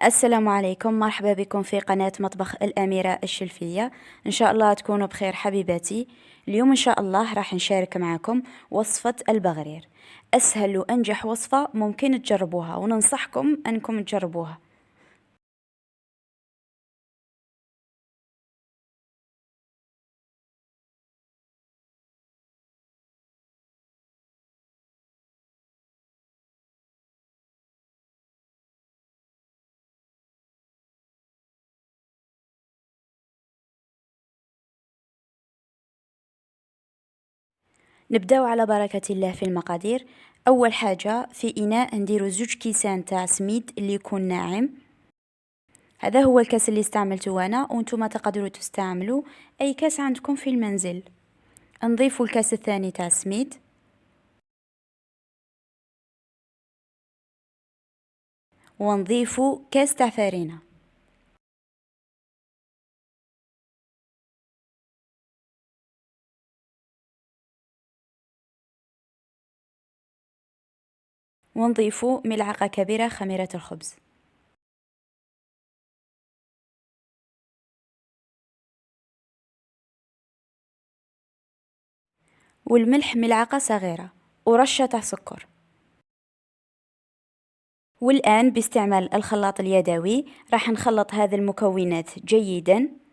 السلام عليكم، مرحبا بكم في قناة مطبخ الأميرة الشلفية. إن شاء الله تكونوا بخير حبيباتي. اليوم إن شاء الله راح نشارك معكم وصفة البغرير، أسهل وأنجح وصفة ممكن تجربوها، وننصحكم أنكم تجربوها. نبداو على بركة الله في المقادير. أول حاجة، في إناء نديرو 2 كيسان تاع سميد اللي يكون ناعم. هذا هو الكاس اللي استعملته أنا، وانتم تقدروا تستعملوا أي كاس عندكم في المنزل. نضيفوا الكاس الثاني تاع سميد، ونضيفوا كاس تاع فرينة، ونضيفوا ملعقة كبيرة خميرة الخبز، والملح ملعقة صغيرة، ورشة تاع سكر. والآن باستعمال الخلاط اليدوي راح نخلط هذه المكونات جيدا.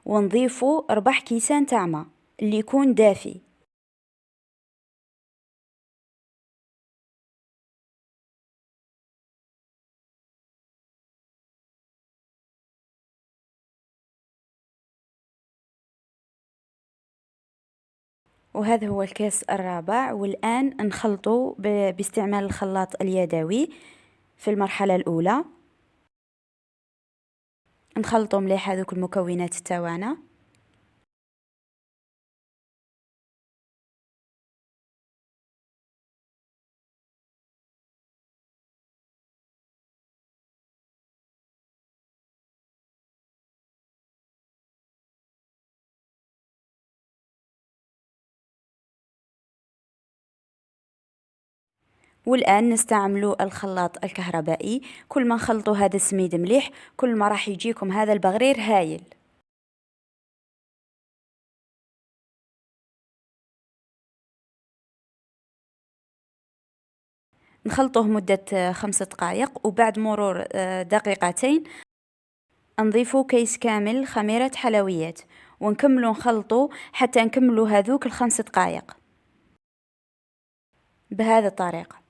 ونضيفوا 4 كيسان تاع ما اللي يكون دافي. وهذا هو الكاس الرابع. والآن نخلطه باستعمال الخلاط اليدوي. في المرحلة الأولى نخلطوا مليح هذوك المكونات تاوانا. والآن نستعملوا الخلاط الكهربائي. كل ما نخلطوا هذا السميد مليح، كل ما راح يجيكم هذا البغرير هايل. نخلطوه مدة 5 دقائق، وبعد مرور دقيقتين نضيفوا كيس كامل خميرة حلويات، ونكملوا نخلطوا حتى نكملوا هذوك 5 دقائق بهذه الطريقة.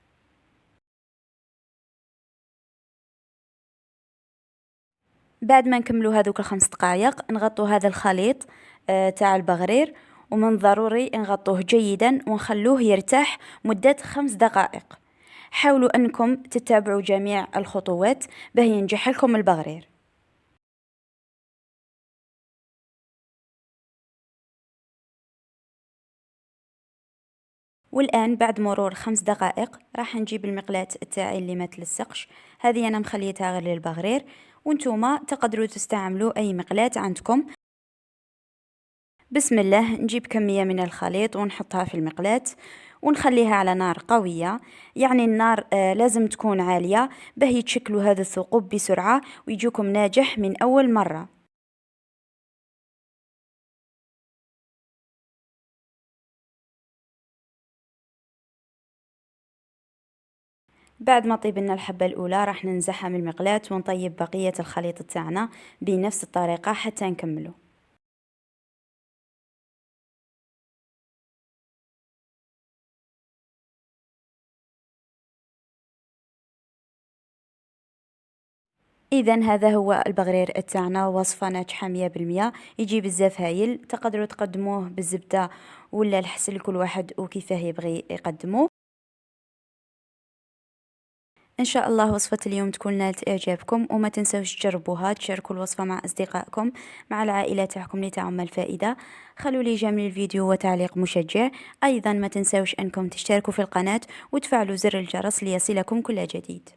بعد ما نكملوا هذوك 5 دقائق نغطوا هذا الخليط تاع البغرير، ومن ضروري نغطوه جيدا ونخلوه يرتاح مدة 5 دقائق. حاولوا أنكم تتبعوا جميع الخطوات باه ينجح لكم البغرير. والآن بعد مرور 5 دقائق راح نجيب المقلاة تاعي اللي ما تلصقش. هذه أنا مخليتها غير للبغرير، وانتوما تقدروا تستعملوا أي مقلاة عندكم. بسم الله، نجيب كمية من الخليط ونحطها في المقلاة، ونخليها على نار قوية. يعني النار لازم تكون عالية باه يتشكلوا هذا الثقوب بسرعة ويجوكم ناجح من أول مرة. بعد ما طيب لنا الحبة الأولى راح ننزعها من المقلاة ونطيب بقية الخليط تاعنا بنفس الطريقة حتى نكمله. إذا هذا هو البغرير تاعنا، وصفة ناجحة 100%. يجي بزاف هايل، تقدروا تقدموه بالزبدة ولا الحسل، كل واحد وكيفاه يبغي يقدموه. إن شاء الله وصفة اليوم تكون نالت إعجابكم، وما تنسوش تجربوها، تشاركوا الوصفة مع أصدقائكم، مع العائلة تاعكم لتعم الفائدة. خلوا لي جميل الفيديو وتعليق مشجع. أيضا ما تنسوش أنكم تشتركوا في القناة وتفعلوا زر الجرس ليصلكم كل جديد.